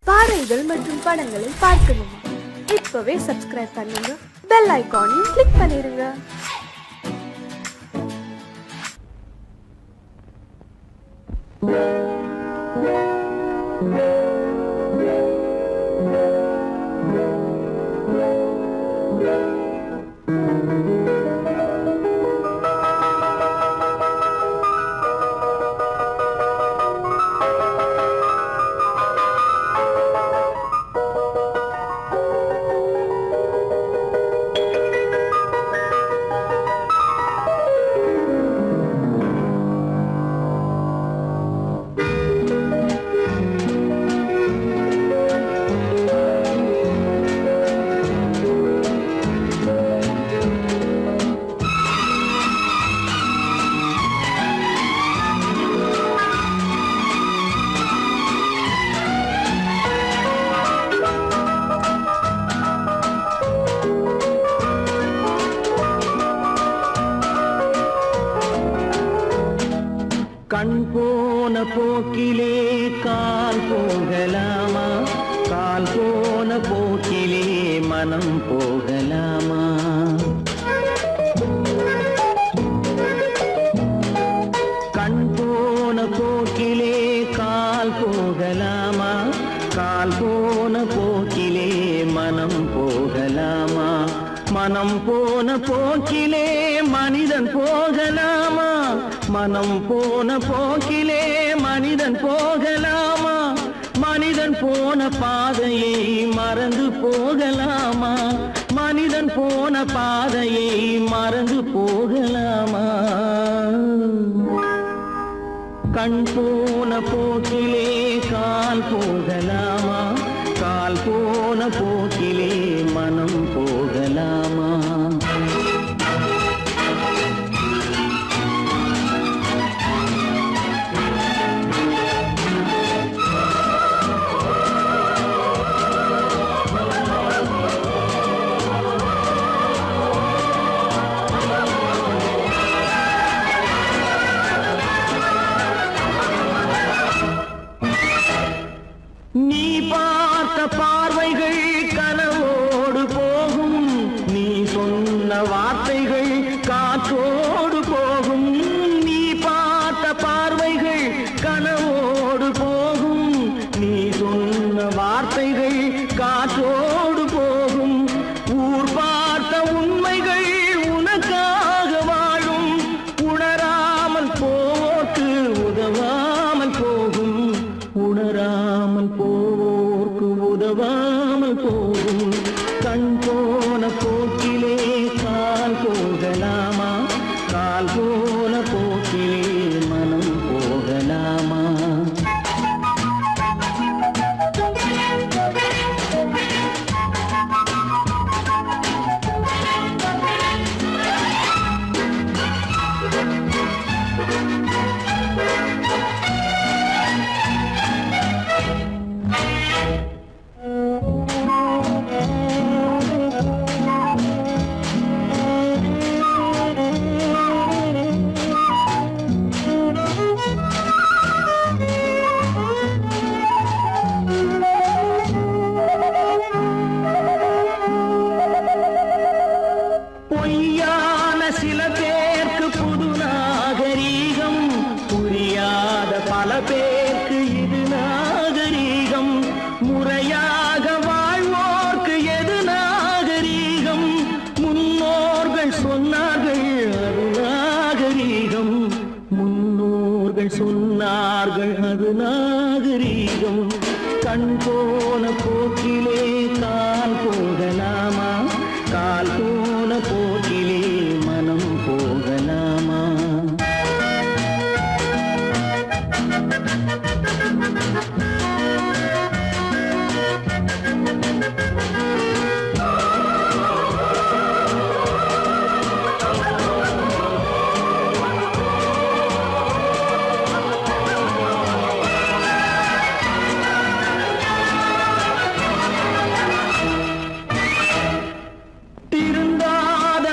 பாடல்கள் மற்றும் படங்களை பார்க்கணுமா? இப்பவே சப்ஸ்கிரைப் பண்ணுங்க, பெல் ஐகானையும் கிளிக் பண்ணிருங்க. கண் போன போக்கிலே கால் போகலாமா? கால் போன போக்கிலே மனம் போகலாமா? கண் போன போக்கிலே கால் போகலாமா? கால் போன போக்கிலே மனம் போகலாமா? மனம் போன போக்கிலே மனிதன் போகலாமா? மனம் போன போக்கிலே மனிதன் போகலாமா? மனிதன் போன பாதையை மறந்து போகலாமா? மனிதன் போன பாதையை மறந்து போகலாமா? கண் போன போக்கிலே கால் போகலாமா? கால் போன போக்கிலே மனம் போகலாமா? நீ பார்த்த பார்வைகள் கனவோடு போகும், நீ சொன்ன வார்த்தைகள் காற்றோடு போகும். நீ பார்த்த பார்வைகள் கனவோடு போகும், நீ சொன்ன வார்த்தைகள் காற்றோடு போகும். ஊர் பார்த்த உண்மைகள் உனக்காக வாழும், உணராமல் போக்கு உதவாமல் போகும். உணராமல் போவோர்க்கு உதவாமல் போகும். கண் போன போக்கிலே கால் போகலாமா? கால் போன போக்கிலே மனம் போகலாமா? பொய்யான சில பேருக்கு புது நாகரீகம், புரியாத பல பேருக்கு இது நாகரீகம். முறையாக வாழ்வோர்க்கு எது நாகரீகம்? முன்னோர்கள் சொன்னார்கள் அது நாகரீகம். முன்னோர்கள் சொன்னார்கள் அது நாகரீகம். கண் போன போக்கிலே கால் போகலாமா? கால் போன போக்கிலே மனம் போகலாமா? திருந்தாத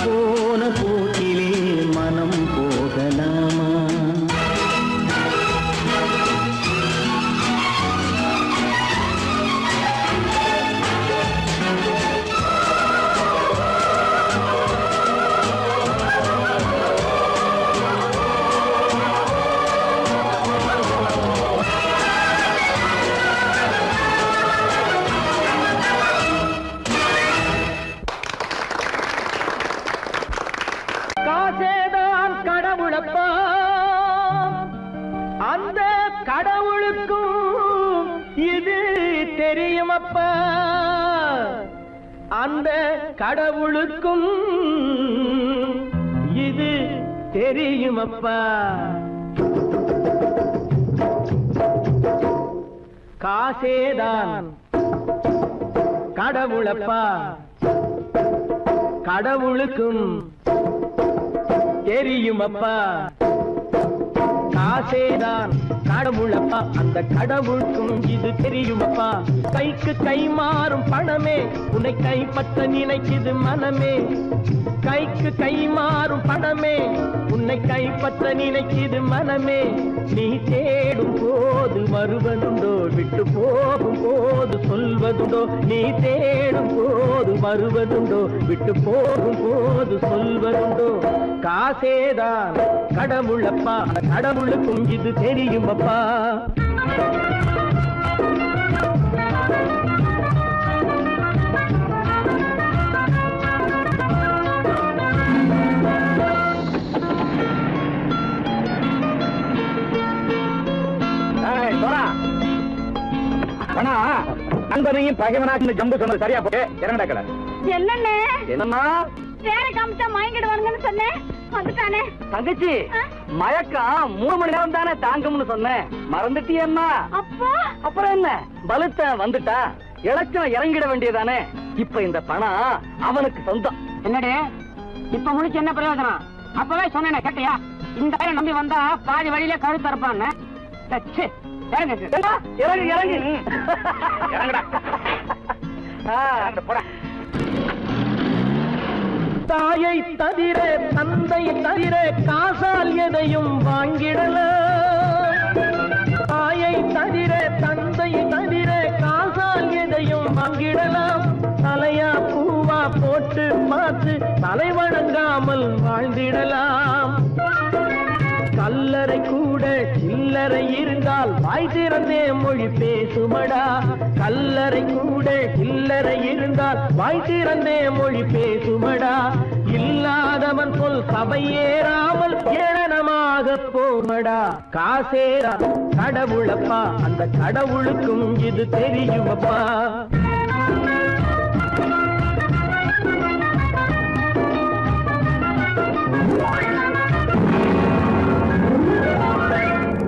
போன போக்கிலே மனம் போகலாமா? காசேதான் கடவுளப்பா, அந்த கடவுளுக்கும் இது தெரியுமப்பா, அந்த கடவுளுக்கும் இது தெரியுமப்பா. காசேதான் கடவுளப்பா, கடவுளுக்கும் தெரியுமப்பா. காசேதான் கடவுளப்பா, அந்த கடவுளுக்கும் இது தெரியுமப்பா. கைக்கு கை மாறும் பணமே உன்னை கைப்பற்ற நினைக்குது மனமே. கைக்கு கை மாறும் பணமே உன்னை கைப்பற்ற நினைக்குது மனமே. நீ தேடும் போது வருவதுண்டோ, விட்டு போகும் போது சொல்வதுண்டோ. நீ தேடும் போது வருவதுண்டோ, விட்டு போகும் போது சொல்வதுண்டோ. காசேதான் கடவுளப்பா, கடவுளுக்கும் இது தெரியுமப்பா. நண்பனையும் பகைவனாக்கு ஜம்பு சொன்னது சரியா போட்டு இறங்கடா. என்னண்ணே என்னம்மா வேற காமிச்சா மயங்கிடுவானுங்கன்னு சொன்னேன், வந்துட்டானே. தங்கச்சி, மயக்கம் 3 மணி நேரம் தானே தாங்கும்னு சொன்னேன், மறந்துட்டியம்மா? அப்போ அப்புறம் என்ன, பலத்த வந்துட்டா இலச்சம் இறங்கிட வேண்டியதானே. இப்ப இந்த பணம் அவனுக்கு சொந்தம். என்னடே இப்ப முடிச்சு என்ன பிரயோஜனம்? அப்பவே சொன்னேன் கேட்டியா? இந்த பையன் நம்பி வந்தா பாதி வழியில கழுத்து அறுப்பான்னு. இறங்கு இறங்கு இறங்குடா. தாயை தவிர தந்தை தவிர காசால் எதையும் வாங்கிடலாம். தாயை தவிர தந்தை தவிர காசால் எதையும் வாங்கிடலாம். தலையா பூவா போட்டு பார்த்து தலை வணங்காமல் வாழ்ந்திடலாம். கல்லறை கூட சில்லறை இருந்தால் வாய் திறந்தே மொழி பேசுமடா. கல்லறை கூட சில்லறை இருந்தால் வாய் திறந்தே மொழி பேசுமடா. இல்லாதவன் சொல் சபையேறாமல் ஏளனமாக போமடா. காசேரா கடவுளப்பா, அந்த கடவுளுக்கும் இது தெரியுமப்பா.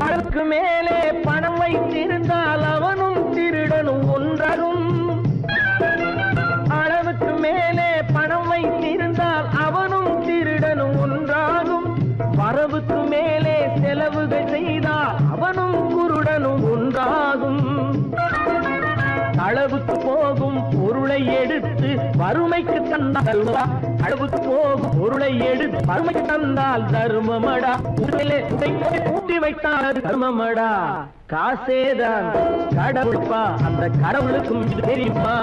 அளவுக்கு மேலே பணம் வைத்திருந்தால் அவனும் திருடனும் ஒன்றாகும். அளவுக்கு மேலே பணம் வைத்திருந்தால் அவனும் திருடனும் ஒன்றாகும். வரவுக்கு மேலே செலவுகள் செய்தால் அவனும் குருடனும் ஒன்றாகும். அளவுக்கு போகும் பொருளை எடுத்து வறுமைக்கு தந்தால், அளவுக்கு போகும் பொருளை எடுத்து வறுமைக்கு தந்தால் தர்மமடா. கூட்டி வைத்தால் தர்மமடா. காசேதான் கடவுள்ப்பா, அந்த கடவுளுக்கும் இது தெரியுமா?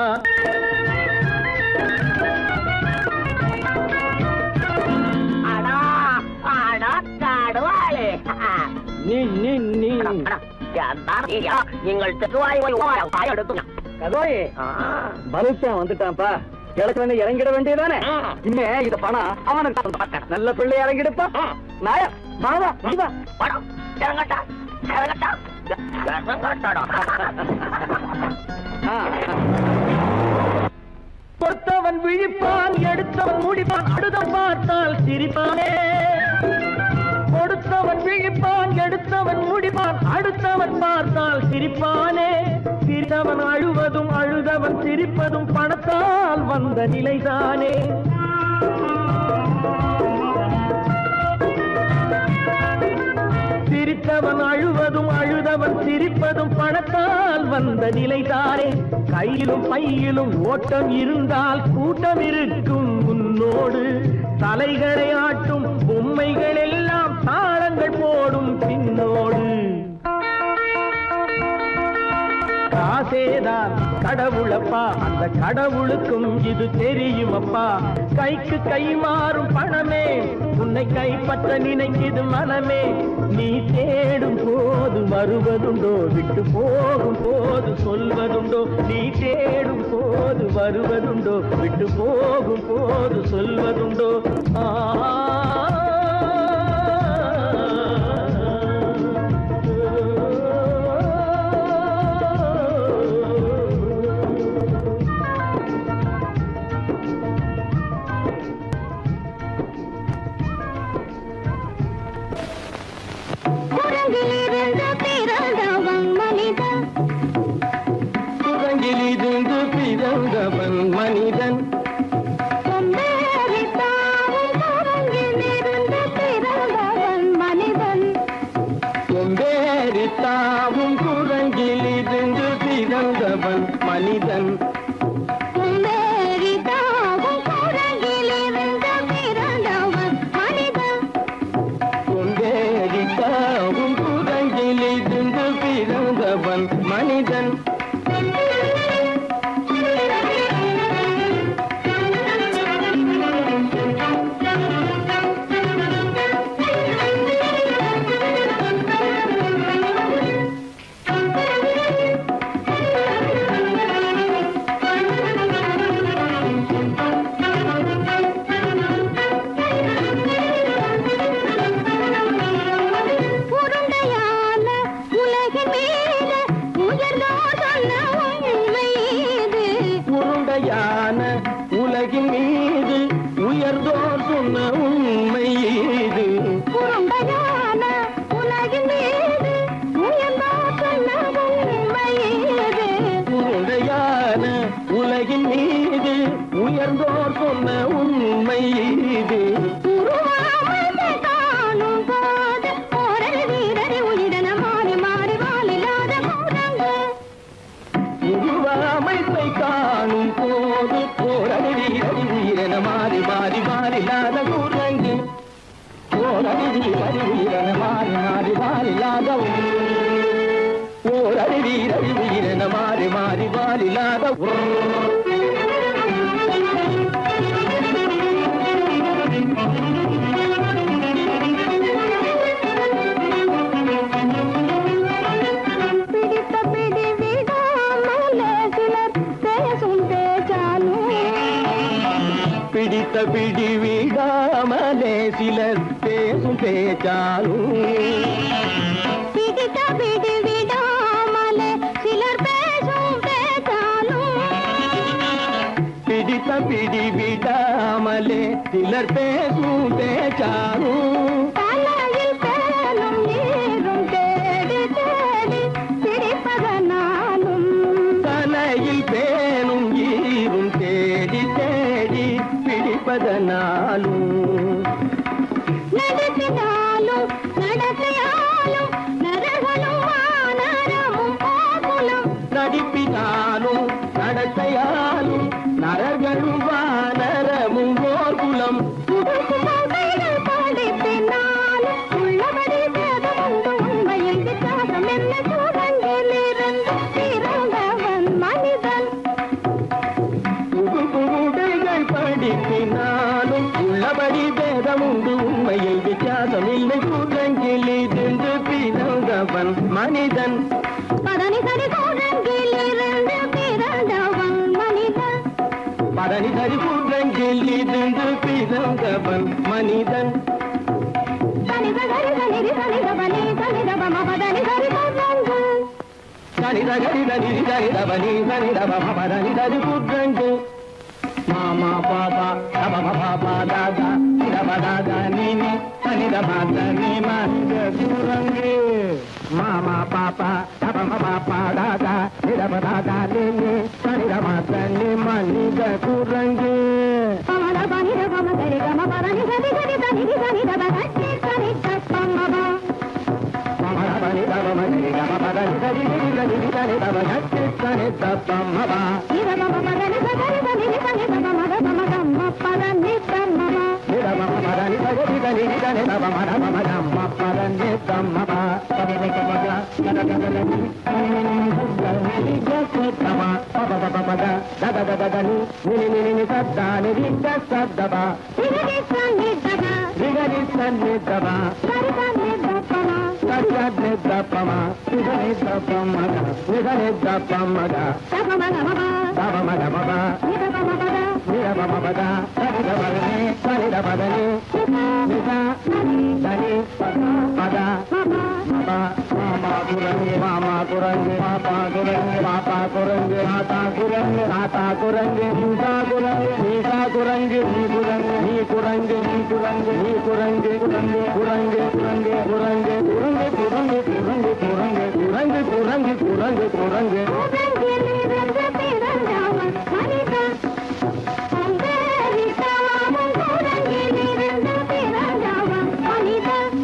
நீ நீ நீ வந்துட்டான்ப்பா. கிழக்கு வந்து இறங்கிட வேண்டியதானே. இனிமே இத பணம் அவனுக்கு நல்ல பிள்ளை இறங்கிடுப்பா. நாயா வாடா வாடா இறங்கட்டா இறங்கட்டா பொறுத்தவன் விழிப்பான், எடுத்தவன் முடிப்பான், அடுத்தவன் பார்த்தால் சிரிப்பானே. கொடுத்தவன் விழிப்பான், எடுத்தவன் முடிப்பான், அடுத்தவன் பார்த்தால் சிரிப்பானே. சிரித்தவன் அழுவதும் அழுதவன் சிரிப்பதும் பணத்தால் வந்த நிலைதானே. சிரித்தவன் அழுவதும் அழுதவன் சிரிப்பதும் பணத்தால் வந்த நிலைதானே. கையிலும் பையிலும் ஓட்டம் இருந்தால் கூட்டம் இருக்கும். உன்னோடு தலைகளை ஆட்டும் பொம்மைகள் எல்லாம் தாளங்கள் போடும் பின்னோடு காசேதான் கடவுளப்பா, அந்த கடவுளுக்கும் இது தெரியுமப்பா. கைக்கு கை மாறும் பணமே உன்னை கைப்பற்ற நினைக்குது மனமே. நீ தேடும் போது வருவதுண்டோ, விட்டு போகும் போது சொல்வதுண்டோ. நீ தேடும் போது வருவதுண்டோ, விட்டு போகும் போது சொல்வதுண்டோ. குரங்கிலிருந்து பிறந்தவன் மனிதன், கொம்பேறித்தாவும் குரங்கிலிருந்து பிறந்தவன் மனிதன். கொம்பேறித்தாவும் குரங்கிலிருந்து பிறந்தவன் மனிதன். உலகின் மீது உயர்ந்தோர் சொன்ன உண்மை இது. உருண்டையான உலகின் மீது உயர்ந்தோர் சொன்ன உண்மை இது. உருண்டையான உலகின் மீது உயர்ந்தோர் சொன்ன உண்மை இது. உருவாமை காணும் போது ஓரடி வீரடி உயிரின மாறி மாறி வாழில்லாத குரங்கு. உருவாமைப்பை காணும் போது போரடி வீரடி உயிரென மாறி மாறி வாழில்லாத குரங்கு. போரடி வீரடி உயிரென மாறி மாறி வாழில்லாத போரடி வீரடி உயிரென மாறி மாறி வாழில்லாத பிடித்த பிடி விடாமலே சிலர் பேசும் பேச்சாலும். பிடித்த பிடி விடாமலே சிலர் பேசும் பேச்சாலும். பிடித்த பிடி விடாமலே சிலர் பேசும் பேச்சாலும். பிடித்த பிடி விடாமலே சிலர் பேசும் பேச்சாலும். தலையில் பேலும் நீரும் தேடி தேடி பிடிப்பதனாலும். தலையில் பேணும் ஈரும் தேடி தேடி பிடிப்பதனாலும். நடத்தினாலும் நடத்தையாலும் நரகனும் வானரமும் கோகுலம். நடிப்பினாலும் நடத்தையாலும் நரர்களும் வானரமும் ஓர்குலம். புதுசுமைகள் படிப்பினாலும் உள்ளபடி வேதமுண்டு உண்மையில் வித்தியாசம் என்ன. சூழங்கிலிருந்து பிறந்தவன் மனிதன். புகுடைகள் படிப்பினாலும் உள்ளபடி பேதமுண்டு உண்மையில் வித்தியாசம் இல்லை. குரங்கிலிருந்து பிறந்தவன் மனிதன். பதனி சரி சூழங்கிலிருந்து பிறந்தவன் மனிதன். பதனி சரி குரங்கிலிருந்து பிறந்தவன் மனிதன். தனித சரி சனிதி சனிதபனி சனிதபம பதனி சரி குரங்கு. சனித கரித நிதி சரிதபனி சனிதபம பதனி சரி குரங்கு. மாமா பாபா தபம பாபா தாதா நிதப தாதா நீனி சனிதப தனி மனித குரங்கு. மாமா பாப்பா தபம பாப்பா தாதா நிதப தாதா நீனி சனிதப தனி மனித குரங்கு. பமத பனித பம சரி கம பதனி சரி சரி சனிதி சனிதப கட்டி சனி தப்பமப. பமத பனித பம சரி கம பதனி சரி சரி சனிதப கட்டி சனி தப்பமப. இதபம பதனி சரி சனிதி சனிதப மத பம கம்ம பதனி பரந்து தம்மபா பபபபபா கடகடகனி நினி கசதமா பபபபபா ததததனி நினி சத்தானி கசதபா ரிகரி சன்னிதபா ரிகரி சன்னிதபா சரிதன்னிதபமா சரிதன்னிதபமா நிதனிதபமக தபமகமபா தபமகமபா நிதபமபா நிரபமபதா சரிதபதனி சரிதபதனி நிதா தனி பதா பபா மாமா குரங்கு மாமா குரங்கு பாப்பா குரங்கு பாப்பா குரங்கு ஆத்தா குரங்கு ஆத்தா குரங்கு நீசா குரங்கு நீசா குரங்கு நீ குரங்கு நீ குரங்கு நீ குரங்கு நீ குரங்கு குரங்கு குரங்கு குரங்கு குரங்கு குரங்கு குரங்கு குரங்கு குரங்கு குரங்கு குரங்கு குரங்கு உதங்கிலிருந்து பிறந்தவன் மனிதன் அந்தரித்தாமும் உதங்கிலிருந்து பிறந்தவன் மனிதன்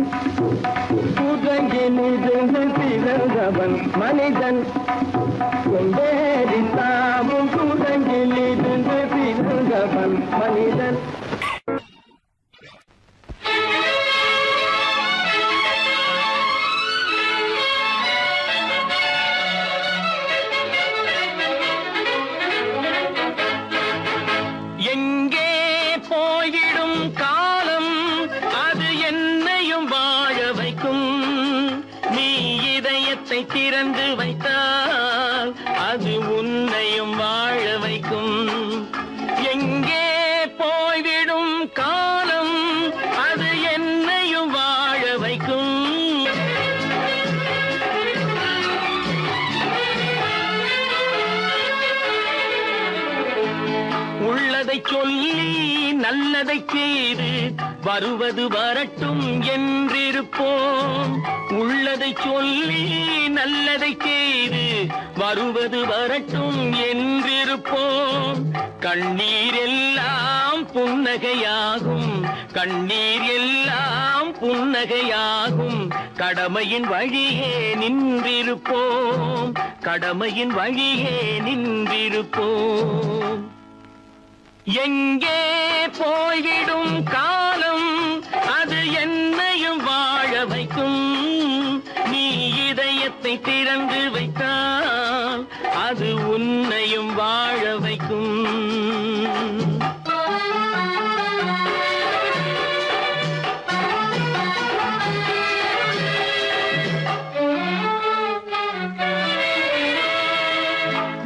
குரங்கிலிருந்து பிறந்தவன் மனிதன் கொண்டேரித்தாமும் குரங்கிலிருந்து பிறந்தவன் மனிதன் எங்கே போயிடும் காலம் அது என்னையும் வாழ வைக்கும் நீ இதயத்தை திறந்து வைத்தால் அது உன்னையும் வாழ வைக்கும் எங்கே போய்விடும் காலம் அது என்னையும் வாழ வைக்கும் உள்ளதை சொல்லி நல்லதை செய்து வருவது வரட்டும் என்றிருப்போம் உள்ளதை சொல்லி நல்லதை செய்து வருவது வரட்டும் என்றிருப்போம் கண்ணீர் எல்லாம் புன்னகையாகும் கண்ணீர் எல்லாம் புன்னகையாகும் கடமையின் வழியே நின்றிருப்போம் கடமையின் வழியே நின்றிருப்போம் எங்கே போய்விடும் காலம் அது என்னையும் வாழ வைக்கும் நீ இதயத்தை திறந்து வைத்தால் அது உன்னையும் வாழ வைக்கும்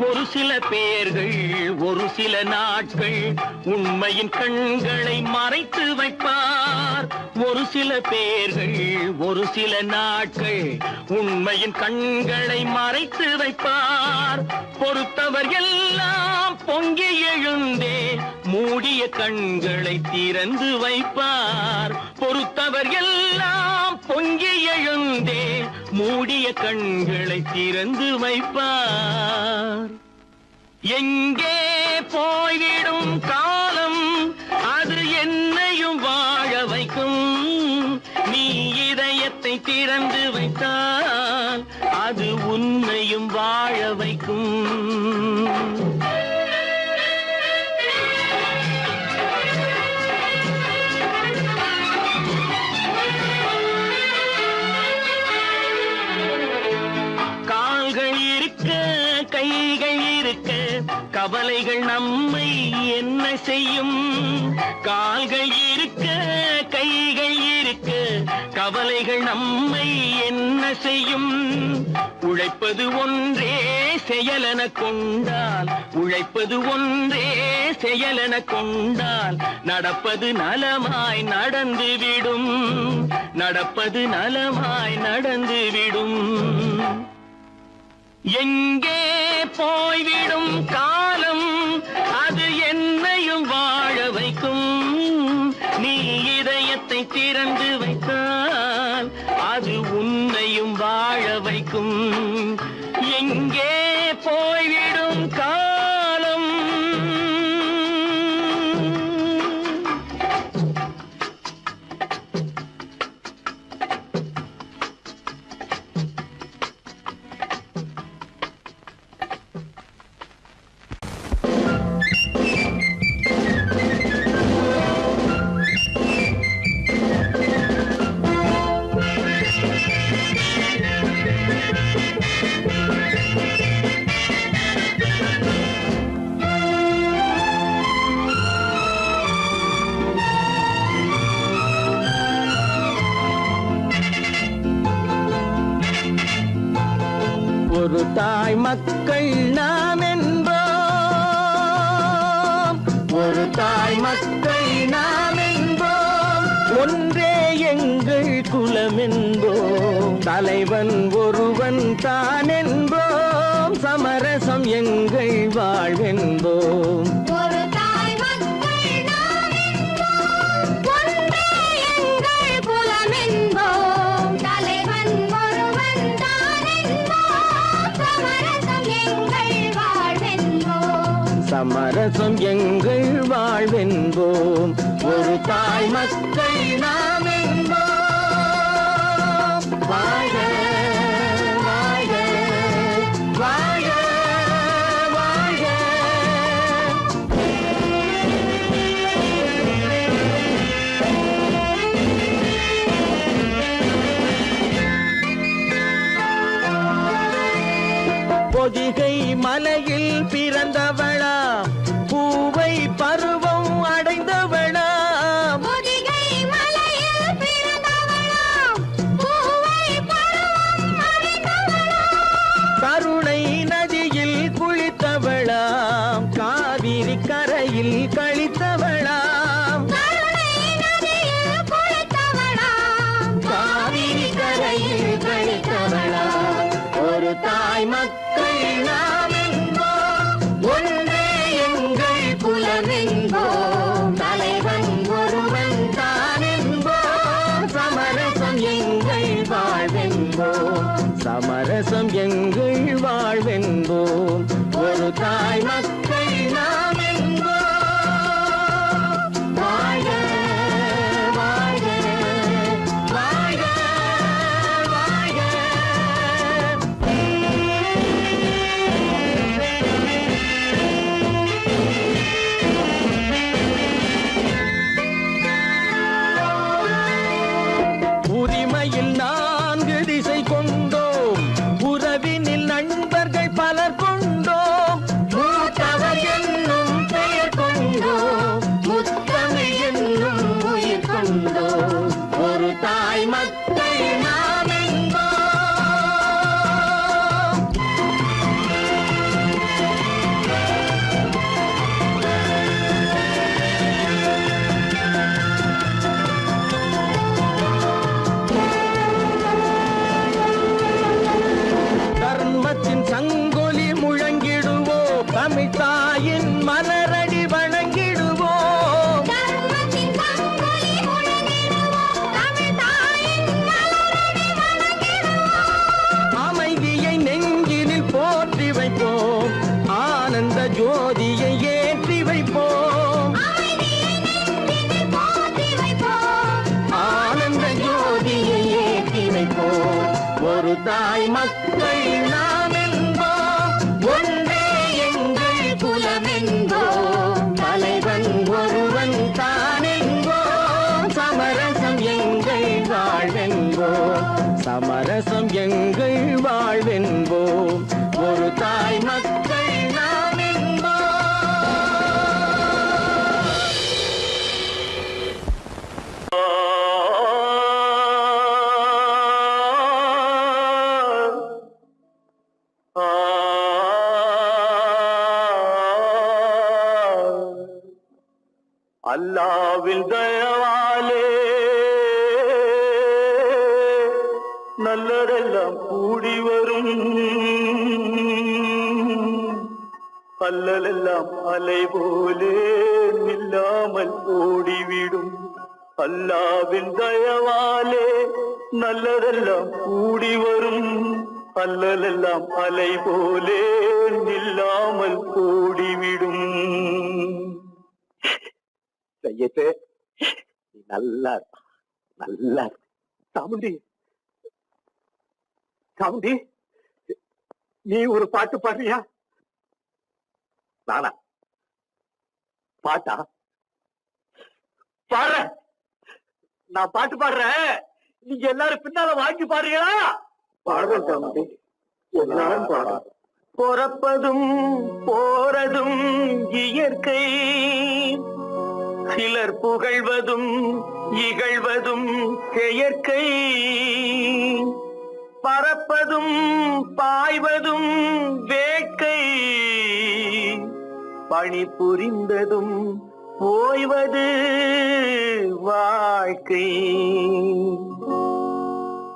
ஒரு சில பேர்கள் ஒரு சில நாட்கள் உண்மையின் கண்களை மறைத்து வைப்பார் ஒரு சில பேர்கள் ஒரு சில நாட்கள் உண்மையின் கண்களை மறைத்து வைப்பார் பொறுத்தவர் எல்லாம் பொங்கி எழுந்தே மூடிய கண்களை திறந்து வைப்பார் பொறுத்தவர் எல்லாம் பொங்கி எழுந்தே மூடிய கண்களை திறந்து வைப்பார் எங்கே போய்விடும் காலம் அது என்னையும் வாழ வைக்கும் நீ இதயத்தை திறந்து வைத்தால் அது உன்னையும் வாழ வைக்கும் கால்கள் இருக்க கைகள் இருக்க கவலைகள் நம்மை என்ன செய்யும் கால்கள் இருக்க கைகள் இருக்க கவலைகள் நம்மை என்ன செய்யும் உழைப்பது ஒன்றே செயலென கொண்டால் உழைப்பது ஒன்றே செயலென கொண்டால் நடப்பது நலமாய் நடந்துவிடும் நடப்பது நலமாய் நடந்துவிடும் எங்கே போய்விடும் காலம் அது என்னையும் வாழ வைக்கும் நீ இதயத்தை திறந்து வைத்தால் அது உன்னையும் வாழ வைக்கும் எங்கே போய்விடும் காலம் தாய் மக்கள் நாம் என்போம், ஒரு தாய் மக்கள் நாம் என்போம், ஒன்றே எங்கள் குலம் என்போம், தலைவன் ஒருவன் தான் என்போம், சமரசம் எங்கள் வாழ்வென்போம். ஒரு தாய் மக்கள் நாம் என்போம், ஒன்றே எங்கள் குலம் என்போம், தலைவன் ஒருவன் தான் என்போம், சமரசம் எங்கள் வாழ்வென்போம். சமரசம் எங்கள் வாழ்வென்போம், ஒரு தாய் மக்கள் நாம் என்போம். வாழ்க வாழ்க வாழ்க வாழ்க. பொதிகை மலையில் பிறந்தவளா, பூவை பருவம் அடைந்தவளா, பொதிகை மலையில் பிறந்தவளாம், பூவை பருவம் அடைந்தவளாம், கருணை நதியில் குளித்தவளாம், காவிரி கரையில் கழித்தவளாம், கருணை நதியில் குளித்தவளாம், காவிரி கரையில் கழித்தவளாம், ஒரு தாய் மக்கள் நாம் என்போம், ஒன்றே எங்கள் குலம் என்போம், தலைவன் ஒருவன் தான் என்போம், சமரசம் எங்கள் வாழ்வென்போம், சமரசம் எங்கள் வாழ்வென்போம், ஒரு தாய் மக்கள் நாம் என்போம். வாழ்க வாழ்க வாழ்க வாழ்க. உரிமையில் 4 திசை கொண்டோம், உறவினில் நண்பர்கள் பலர் கொண்டோம், மூத்தவர் என்னும் பெயர் கொண்டோம், முத்தமிழ் என்னும் உயிர் கொண்டோம், ஒரு தாய் மக்கள் நாம் என்போம். தர்மத்தின் சங்கொலி முழங்கிடுவோம், தமிழ் தாயின் மலரடி வணங்கிடுவோம், தர்மத்தின் சங்கொலி முழங்கிடுவோம், தமிழ் தாயின் மலரடி வணங்கிடுவோம், அமைதியை நெஞ்சினில் போற்றி வைப்போம், ஆனந்த ஜோதியை ஏற்றி வைப்போம், அமைதியை நெஞ்சினில் போற்றி வைப்போம், ஆனந்த ஜோதியை ஏற்றி வைப்போம், ஒரு தாய் மக்கள் நாம் என்போம், ஒன்றே எங்கள் குலம் என்போம், தலைவன் ஒருவன் தான் என்போம், சமரசம் எங்கள் வாழ்வென்போம், சமரசம் எங்கள் வாழ்வென்போம், ஒரு தாய் மக்கள் நாம் அல்லாவின் தயவாலே நல்லதெல்லாம் கூடி வரும், அல்லலெல்லாம் அலை போலே நில்லாமல் ஓடிவிடும், அல்லாவின் தயவாலே நல்லதெல்லாம் கூடி வரும், அல்லலெல்லாம் அலை போலே நில்லாமல் ஓடிவிடும். செய்யட்டு நல்லா நல்லா சாமுண்டி சாமுண்டி, நீ ஒரு பாட்டு பாடுறியா? நானா பாட்டா பாடுற? நான் பாட்டு பாடுறேன், நீங்க எல்லாரும் பின்னால வாங்கி பாடுறீங்களா? பாடுறேன் சாமுண்டி, எல்லாரும் பாடு. பிறப்பதும் போறதும் இயற்கை, சிலர் புகழ்வதும் இகழ்வதும் செயற்கை, பறப்பதும் பாய்வதும் வேட்கை, பணி புரிந்ததும் ஓய்வது வாழ்க்கை.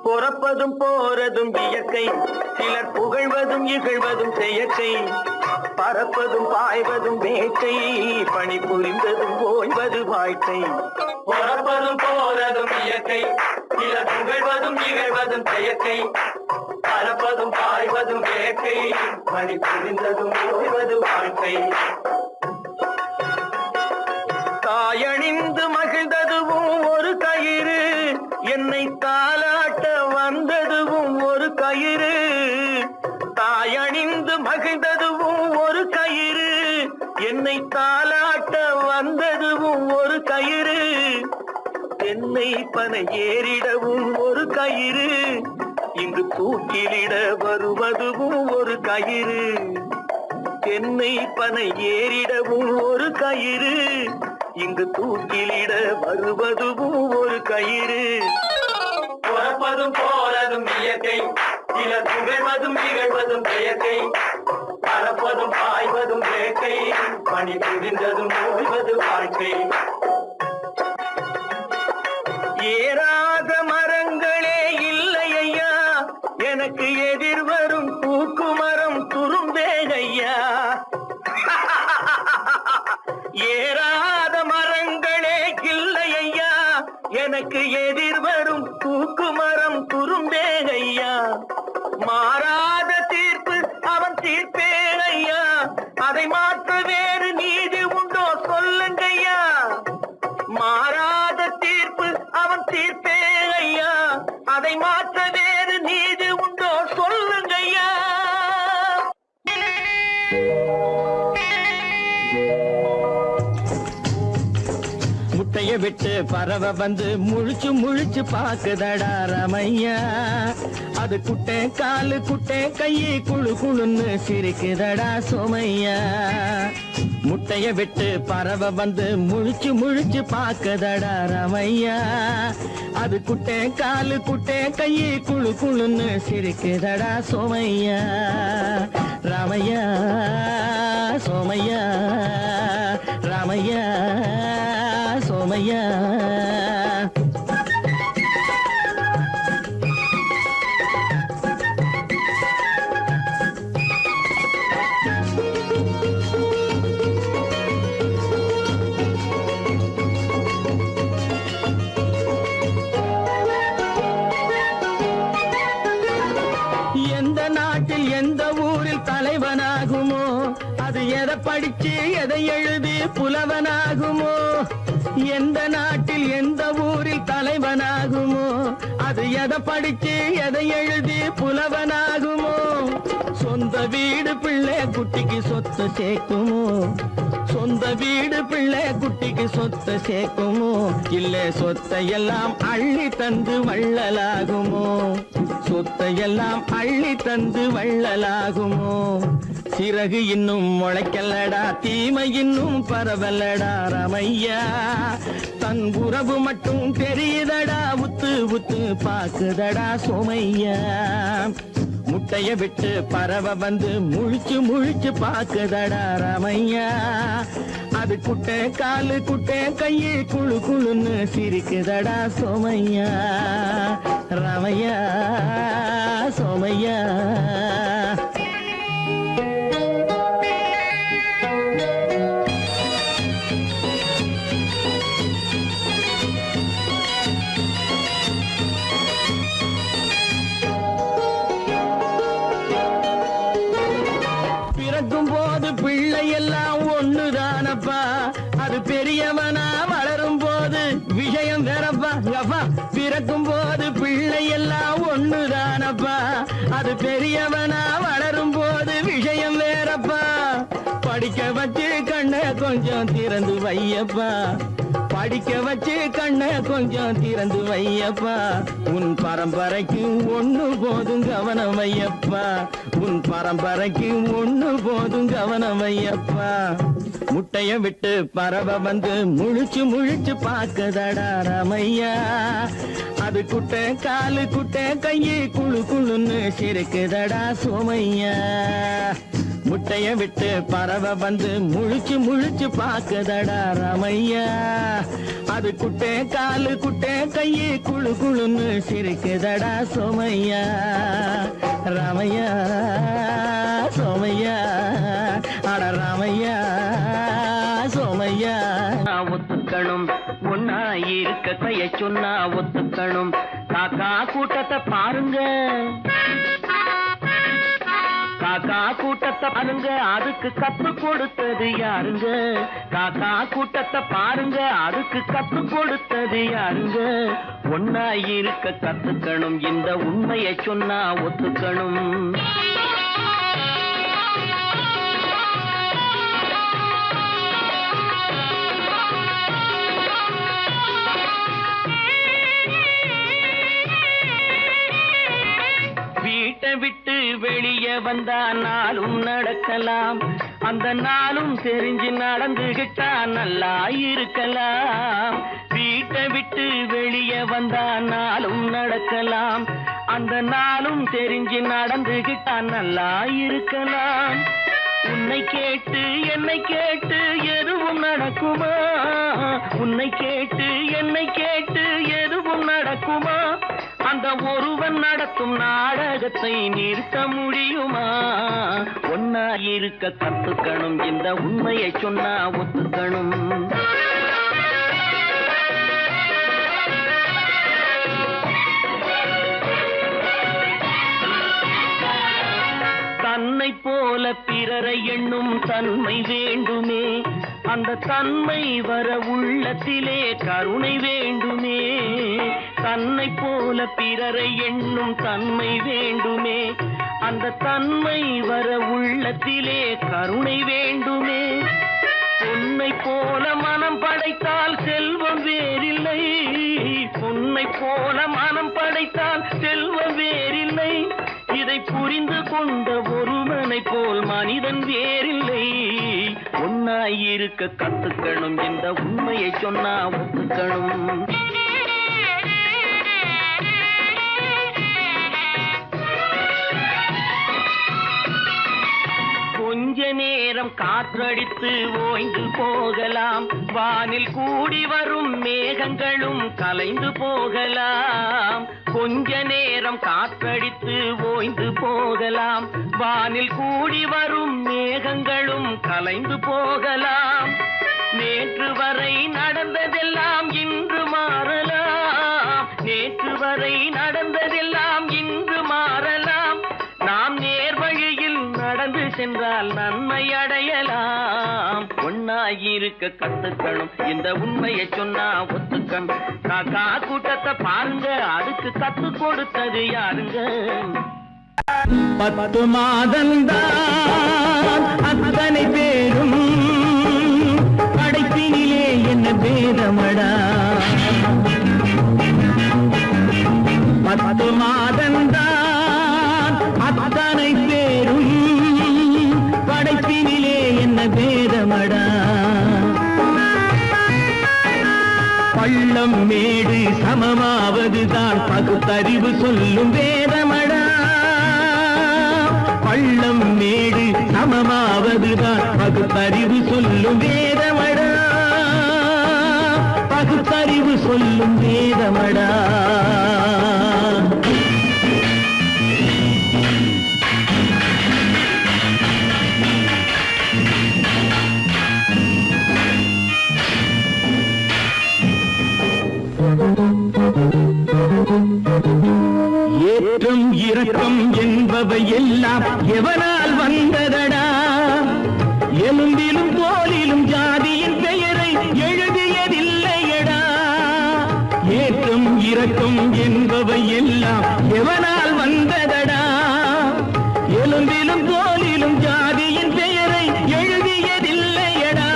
பொறப்பதும் போறதும் இயற்கை, சிலர் புகழ்வதும் இகழ்வதும் செயற்கை. பறப்பதும் பாய்வதும் வேட்கை, பணி புரிந்ததும் ஓய்வது வாழ்க்கை. பொறப்பதும் போறதும் இயற்கை, சிலர் புகழ்வதும் இகழ்வதும் செயற்கை. பறப்பதும் பாய்வதும் வேட்கை, பணி புரிந்ததும் ஓய்வது வாழ்க்கை. தாயணிந்து மகிழ்ந்ததுவும் ஒரு கயிறு, என்னை தாலாட்ட வந்ததுவும் ஒரு கயிறு. தாயணிந்து மகிழ்ந்ததுவும் ஒரு கயிறு, என்னை தாலாட்ட வந்ததுவும் ஒரு கயிறு. தென்னை பனை ஏறிடவும் ஒரு கயிறு, இங்கு தூக்கிலிட வருவதுவும் ஒரு கயிறு. தென்னை பனை ஏறிடவும் ஒரு கயிறு, இங்கு தூக்கிலிட வருவதுவும் ஒரு கயிறு. பொறப்பதும் போறதும் இயற்கை, சிலர் புகழ்வதும் இகழ்வதும் செயற்கை. பறப்பதும் பாய்வதும் வேட்கை, பணி புரிந்ததும் ஓய்வது வாழ்க்கை. ஏறாத மரங்களே இல்லை ஐயா, எனக்கு எதிர் வரும் பூக்குமரம் துரும்பேகையா. ஏறாத மரங்களே இல்லை ஐயா, எனக்கு எதிர் வரும் பூக்குமரம் துரும்பேகையா. மாறாத தீர்ப்பு அவன் தீர்ப்பே ஐயா, அதை மாற்ற வேறு நீதி உண்டோ சொல்லுங்கய்யா. மாறாத தீர்ப்பு அவன் தீர்ப்பே ஐயா, அதை மாற்ற வேறு நீதி உண்டோ சொல்லுங்கய்யா. முட்டைய விட்டு பறவை வந்து முழிச்சு முழிச்சு பாக்குதடா ரமையா. அது குட்டை காலு குட்டை கையை குழு குழுன்னு சிரிக்குதடா சோமையா. முட்டைய விட்டு பறவை வந்து முழிச்சு முழிச்சு பாக்குதடா ரமையா. அது குட்டை காலு குட்டை கையை குழு குழுன்னு சிரிக்குதடா சோமையா. ராமையா சோமையா, ராமையா சோமையா. எந்த நாட்டில் எந்த ஊரில் தலைவனாகுமோ, அது எதை படிச்சு எதை எழுதி புலவனாகுமோ. எந்த நாட்டில் எந்த ஊரில் தலைவனாகுமோ, அது எதை படிச்சு எதை எழுதி புலவனாகுமோ. சொந்த வீடு பிள்ளை குட்டிக்கு சொத்து சேர்க்குமோ, சொந்த வீடு பிள்ளை குட்டிக்கு சொத்து சேர்க்குமோ. இல்ல சொத்தையெல்லாம் அள்ளி தந்து வள்ளலாகுமோ, சொத்தையெல்லாம் அள்ளி தந்து வள்ளலாகுமோ. சிறகு இன்னும் முளைக்கல்லடா, தீமை இன்னும் பரவலடா ரமையா. தன் உறவு மட்டும் தெரியுதடா, உத்து உத்து பாக்குதடா சோமையா. முட்டைய விட்டு பறவை வந்து முழிச்சு முழிச்சு பாக்குதடா ரமையா. அது குட்டை காலு குட்டை கையை குழு குழுன்னு சிரிக்குதடா சோமையா. ரமையா சோமையா. பிறக்கும் போது பிள்ளை எல்லாம் ஒண்ணுதானப்பா, அது பெரியவனா வளரும் போது விஷயம் வேறப்பா. அப்பா பிறக்கும் போது பிள்ளை எல்லாம் ஒண்ணுதானப்பா, அது பெரியவனா வளரும் போது விஷயம் வேறப்பா. படிக்க வச்சு கண்ண கொஞ்சம் திறந்து வையப்பா, படிக்க வச்சு கண்ண கொஞ்சம் திறந்து வையப்பா. உன் பரம்பரைக்கு ஒண்ணு போதும் கவனம் வையப்பா, உன் பரம்பரைக்கு ஒண்ணு போதும் கவனம் வையப்பா. முட்டைய விட்டு பறவை வந்து முழிச்சு முழிச்சு பாக்குதடா ராமையா. அது குட்டை காலு குட்டை கையை குழு குழுன்னு சிரிக்குதடா சோமையா. முட்டைய விட்டு பறவை வந்து முழிச்சு முழிச்சு பாக்குதடா ராமையா. அது குட்டை காலு குட்டை கையை குழு குழுன்னு சிரிக்குதடா சோமையா. ராமையா சோமையா அட ராமையா சோமையா. ஒத்துக்கணும் ஒன்னா இருக்க கைய சொன்னா ஒத்துக்கணும். காக்கா கூட்டத்தை பாருங்க, காக்கா கூட்டத்தை பாருங்க, அதுக்கு கத்து கொடுத்தது யாருங்க? காக்கா கூட்டத்தை பாருங்க, அதுக்கு கத்து கொடுத்தது யாருங்க? ஒன்னா இருக்க கத்துக்கணும், இந்த உண்மையை சொன்னா ஒத்துக்கணும். வீட்டை விட்டு வெளியே வந்தா நாளும் நடக்கலாம், அந்த நாளும் தெரிஞ்சு நடந்துகிட்டா நல்லா இருக்கலாம். வீட்டை விட்டு வெளியே வந்தா நாளும் நடக்கலாம், அந்த நாளும் தெரிஞ்சு நடந்துகிட்டா நல்லா இருக்கலாம். உன்னை கேட்டு என்னை கேட்டு எதுவும் நடக்குமா? உன்னை கேட்டு என்னை கேட்டு எதுவும் நடக்குமா? அந்த ஒருவன் நடத்தும் நாடகத்தை நிறுத்த முடியுமா? ஒன்னா இருக்க கத்துக்கணும், இந்த உண்மையை சொன்னா ஒத்துக்கணும். தன்னை போல பிறரை எண்ணும் தன்மை வேண்டுமே, அந்த தன்மை வர உள்ளத்திலே கருணை வேண்டுமே. தன்னை போல பிறரை எண்ணும் தன்மை வேண்டுமே, அந்த தன்மை வர உள்ளத்திலே கருணை வேண்டுமே. பொன்னை போல மனம் படைத்தால் செல்வம் வேறில்லை, பொன்னை போல மனம் படைத்தால் செல்வம் வேறில்லை. இதை புரிந்து கொண்ட ஒருவனை போல் மனிதன் வேறில்லை. ஒன்னாயிருக்க கத்துக்கணும், இந்த உண்மையை சொன்னா ஒத்துக்கணும். கொஞ்ச நேரம் காற்றடித்து ஓய்ந்து போகலாம், வானில் கூடி வரும் மேகங்களும் கலைந்து போகலாம். கொஞ்ச நேரம் காற்றடித்து ஓய்ந்து போகலாம், வானில் கூடி வரும் மேகங்களும் கலைந்து போகலாம். நேற்று வரை நடந்ததெல்லாம் இன்று மாறலாம், நேற்று வரை நடந்ததெல்லாம் இன்று மாறலாம். நாம் நேர் வழியில் நடந்து சென்றால் நன்மை அடையலாம். ஒன்னாயிருக்க கத்துக்கணும், இந்த உண்மையை சொன்னா ஒத்துக்கணும். காக்கா கூட்டத்தை பாருங்க, அதுக்கு கத்து கொடுத்தது யாருங்க? 10 மாதம்தான் அத்தனை பேரும் படைப்பினிலே என்ன பேதமடா. 10 மாதம்தான் அத்தனை பேரும் படைப்பினிலே என்ன பேதமடா. பள்ளம் மேடு சமமாவதுதான் பகுத்தறிவு சொல்லும் வேதமடா. பள்ளம் மேடு சமமாவதுதான் பகுத்தறிவு சொல்லும் வேதமடா. பகுத்தறிவு சொல்லும் வேதமடா. ஏற்றம் இரக்கம் என்பவை எல்லாம் எவனால் வந்ததடா. எலும்பிலும் தோலிலும் ஜாதியின் பெயரை எழுதியதில்லையடா. ஏற்றம் இரக்கம் என்பவை எல்லாம் எவனால் வந்ததடா. எலும்பிலும் தோலிலும் ஜாதியின் பெயரை எழுதியதில்லையடா.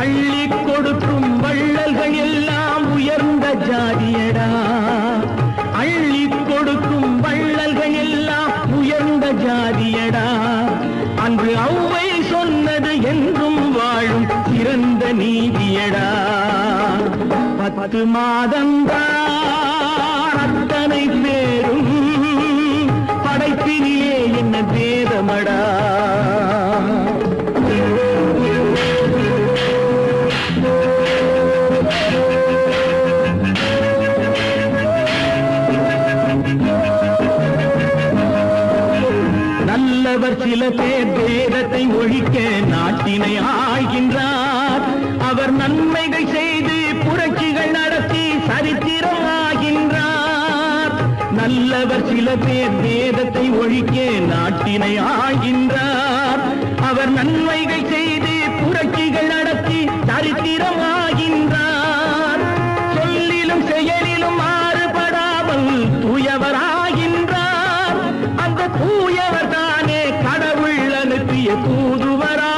அள்ளி கொடுக்கும் வள்ளல்கள் எல்லாம் உயர்ந்த ஜாதியடா. அள்ளி கொடுக்கும் வள்ளல்கள் எல்லாம் உயர்ந்த ஜாதியடா. அன்று ஔவை சொன்னது என்றும் பிறந்த நீதியடா 10 மாதந்தான் அத்தனை பேரும் படைப்பினிலே என்ன வேதமடா. நல்லவர் சில பேர் வேதத்தை ஒழிக்க நாட்டினை ஆள்கின்றார். அவர் நன்மைகள் செய்து புரட்சிகள் நடத்தி சரித்திரம் ஆகின்றார். நல்லவர் சில பேர் வேதத்தை ஒழிக்க நாட்டினை ஆள்கின்றார். அவர் நன்மைகள் செய்து புரட்சிகள் நடத்தி சரித்திரம் ஆகின்றார். சொல்லிலும் செயலிலும் மாறுபடாமல் தூயவராகின்றார். அந்த தூயவர் தானே கடவுள் அனுப்பிய தூதுவராகின்றார்.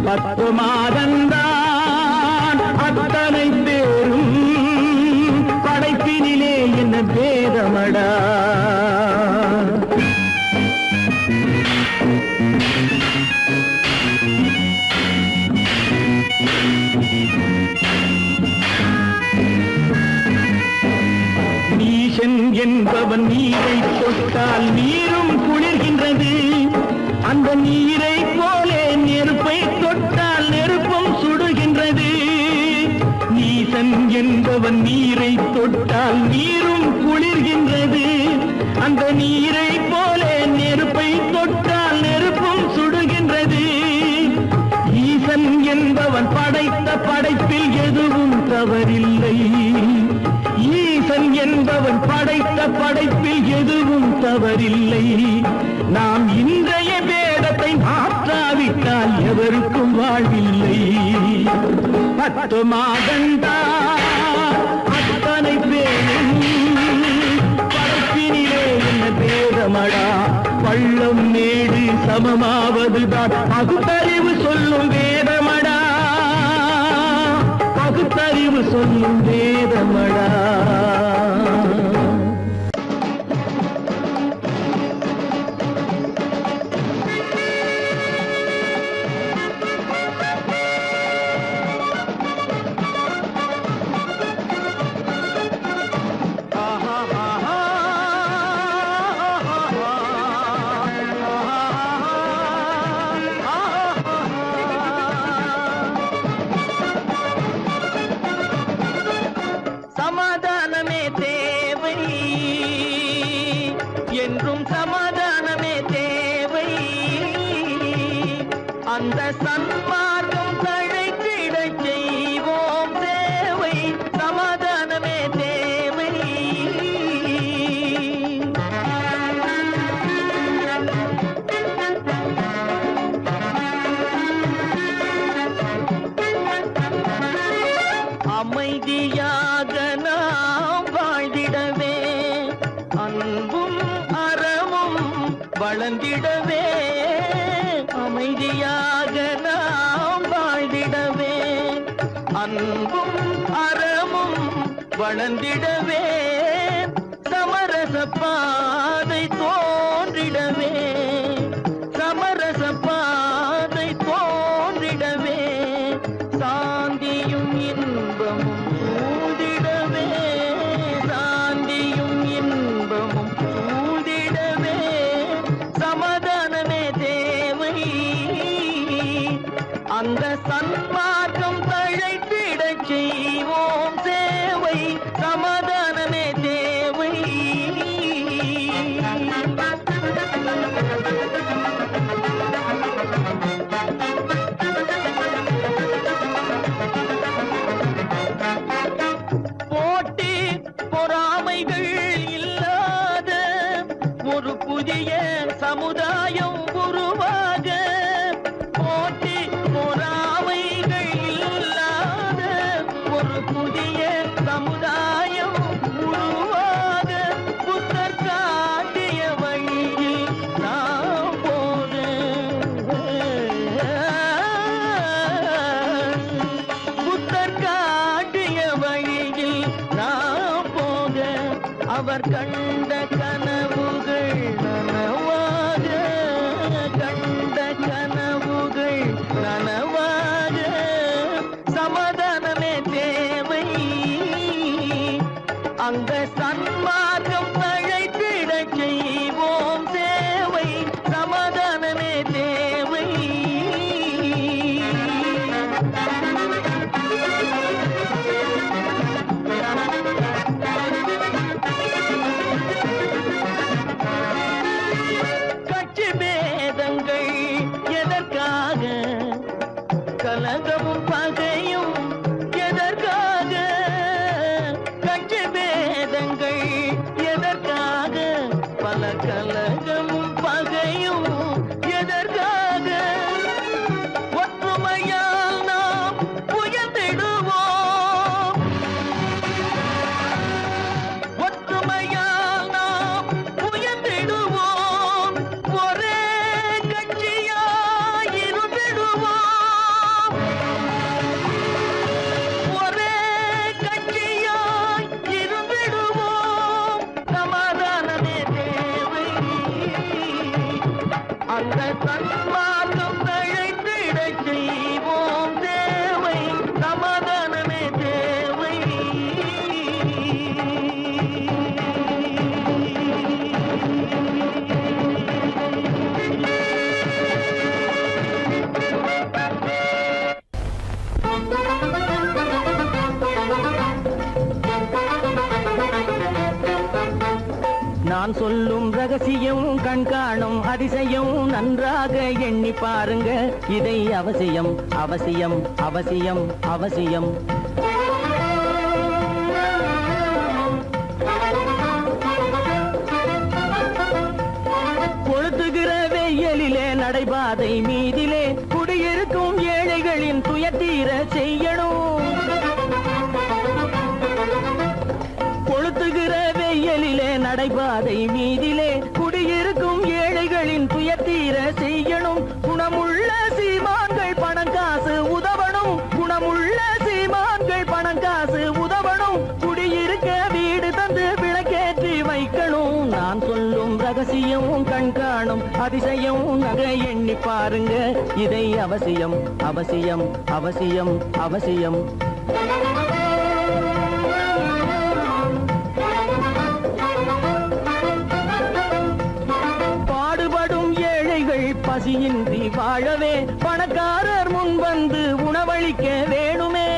10 மாதந்தான் அத்தனை பேரும் படைப்பினிலே என்ன வேதமடா. நீசன் என்பவன் நீரை தொட்டால் நீரும் குளிர்கின்றது. அந்த நீரை போலே நெருப்பை தொட்டால் நெருப்பும் சுடுகின்றது. நீசன் என்பவன் நீரை தொட்டால் நீரும் குளிர்கின்றது. அந்த நீரை போலே நெருப்பை தொட்டால் நெருப்பும் சுடுகின்றது. ஈசன் என்பவன் படைத்த படைப்பில் எதுவும் தவறில்லை. ஈசன் என்பவன் படைத்த படைப்பில் எதுவும் தவறில்லை. நாம் இன்றைய வேதத்தை மாற்றாவிட்டால் எவருக்கும் வாழ்வில்லை. 10 மாதந்தான் அத்தனை பேரும் படைப்பினிலே என்ன வேதமடா. பள்ளம் மேடு சமமாவதுதான் பகுத்தறிவு சொல்லும் வேதமடா. பகுத்தறிவு சொல்லும் வேதமடா. சமாதானமே தேவை என்றும் சமாதானமே தேவை. அந்த சன்மார்க்கம் தழைத்திடச் செய்வோம் சேவை. சமாதானமே தேவை. அமைதியாக நாம் வாழ்ந்திடவே அன்பும் அறமும் வளர்ந்திடவே. அமைதியாக நாம் வாழ்ந்திடவே அன்பும் அறமும் வளர்ந்திடவே. சமரச பாதை தோன்றிடவே. சமரச பாதை தோன்றிடவே. சாந்தியும் இன்பமும் சூழ்ந்திடவே. சாந்தியும் இன்பமும் சூழ்ந்திடவே. சமாதானமே தேவை. அந்த சன்மார்க்கம் தழைத்திடச் செய்வோம் சேவை. சமாதானமே தேவை. போட்டி பொறாமைகள் இல்லாத ஒரு புதிய சமுதாயம் உருவாக. போட்டி பொறாமைகள் இல்லாத ஒரு புதிய சமுதாயம் உருவாக. புத்தர் காட்டிய வழியில் நாம் போக. புத்தர் காட்டிய வழியில் நாம் போக. அவர் கண்ட கனவுகள் நனவாக. கண்ட கனவுகள் நனவாக சமாதானமே தேவை. அங்க சன்மார்க்கம் தழைத்திடச் செய்வோம் சேவை. சமாதானமே தேவை. கட்சி பேதங்கள் எதற்காக? கலகமும் பகையும் எதற்காக? கட்சி பேதங்கள் எதற்காக? பல கலகமும் பகையும் எதற்காக? ஒற்றுமையால் நாம் உயர்ந்திடுவோம். ஒற்றுமையால் நாம் உயர்ந்திடுவோம். ஒரே கட்சியாய் இருந்திடுவோம். ஒரே கட்சியாய் இருந்திடுவோம். சமாதானமே தேவை. அந்த சன்மார்க்கம் தழைத்திடச் செய்வோம் தேவை. சமாதானமே தேவை. நான் சொல்லும் ரகசியம் கண்காணும் அதிசயம் நன்றாக எண்ணி பாருங்க. இதை அவசியம் அவசியம் அவசியம் அவசியம். கொளுத்துகிற வெயிலிலே நடைபாதை மீதிலே குடியிருக்கும் ஏழைகளின் துயத்தீர செய்யணும். கொளுத்துகிற வெயிலிலே நடைபாதை மீதிலே குடியிருக்கும் ஏழைகளின் துயத்தீர செய்யணும். குணமுள்ள சீமான்கள் பணம் காசு உதவணும். குணமுள்ள சீமான்கள் பணம் காசு உதவணும். குடியிருக்க வீடு தந்து விளக்கேற்றி வைக்கணும். நான் சொல்லும் ரகசியம் கண்காணும் அதிசயம் நகை எண்ணி பாருங்க. இதை அவசியம் அவசியம் அவசியம் அவசியம். பாடுபடும் ஏழைகள் பசியின்றி வாழவே பணக்காரர் முன் வந்து உணவளிக்க வேணுமே.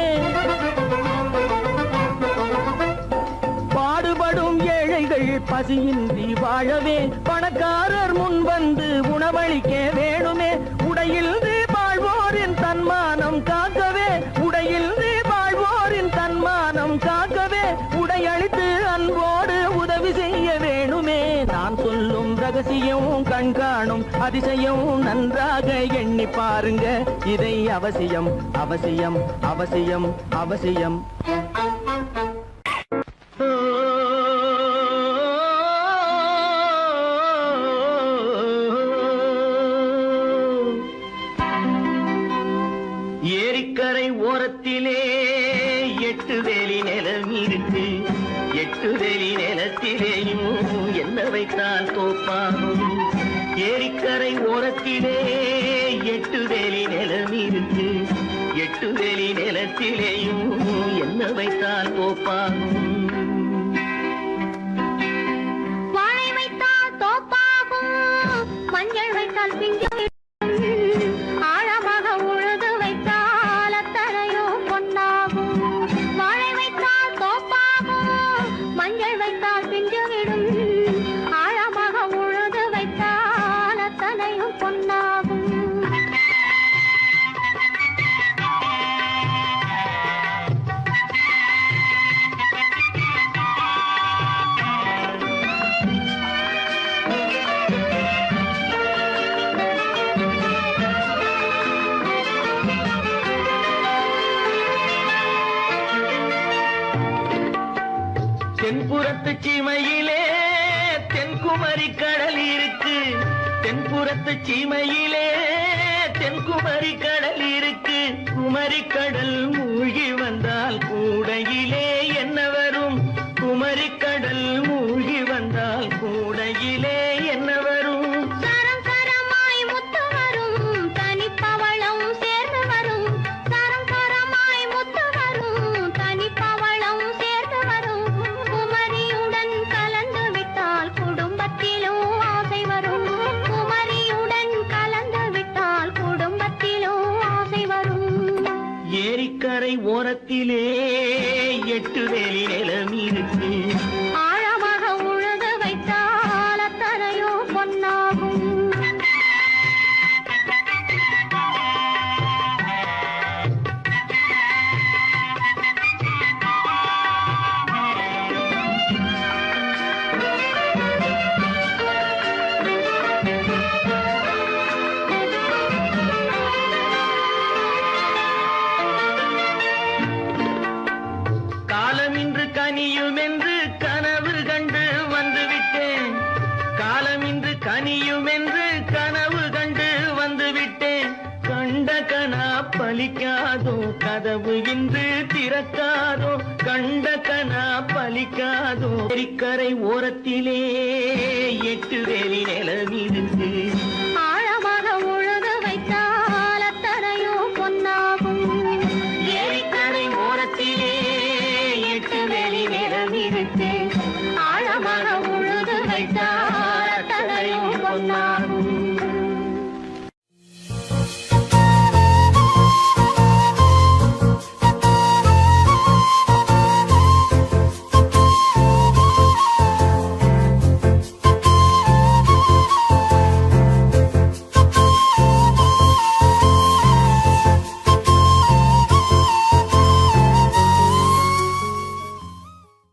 பாடுபடும் ஏழைகள் பசியின்றி வாழவே பணக்காரர் முன் வந்து உணவளிக்க வேணுமே. உடையில்து வாழ்வோரின் தன்மானம் காக்கவே. உடையில்து வாழ்வோரின் தன்மானம் காக்கவே உடையளித்து அன்போடு உதவி செய்ய வேணுமே. நான் சொல்லும் ரகசியம் கண்காணும் அதிசயம் நன்றாக எண்ணி பாருங்க. இதை அவசியம் அவசியம் அவசியம் அவசியம். ஏரிக்கரை ஓரத்திலே 8 வேலி நிலம் இருக்கு. 8 வேலி நிலத்திலேயும் என்ன வைத்தால் தோப்பாகும். ஏரிக்கரை ஓரத்திலே 8 வேலி நிலம் இருக்கு. 8 வேலி நிலத்திலேயும் என்ன வைத்தால் தோப்பாகும். வாழை வைத்தால் தோப்பாகும். மஞ்சள் வைத்தால் பிஞ்சு ஆழமாக உழுது வைத்தால் அத்தனையோ பொன்னாகும். வாழை வைத்தால் தோப்பாகும். மஞ்சள் வைத்தால் பிஞ்சு விடும். ஆழமாக உழுது வைத்தால் அத்தனையும் பொன்னாகும். தென்புறத்து சீமையிலே தென்குமரி கடல் இருக்கு. தென்புறத்து சீமையிலே தென்குமரி கடல் இருக்கு. குமரி கடல் மூழ்கி வந்தால் கூடையிலே என்ன வரும்? குமரி கடல் மூழ்கி வந்தால் கூடையிலே என்ன வரும்? சரம் சரமாய் முத்து ஓரத்திலே 8 வேலி நிலம் இருக்கு. ஆழமாக உழுது வைத்தால் அத்தனையோ பொன்னாகும். காலம் இன்று கனியும் என்று கனவு கண்டு வந்துவிட்டேன். காலம் இன்று கனியும் என்று கனவு கண்டு வந்துவிட்டேன். கண்ட கனா பலிக்காதோ, கதவு இன்று திறக்காதோ. கண்ட கனா பலிக்காதோ. ஏரிக்கரை ஓரத்திலே 8 வேலி நிலம் இருக்கு.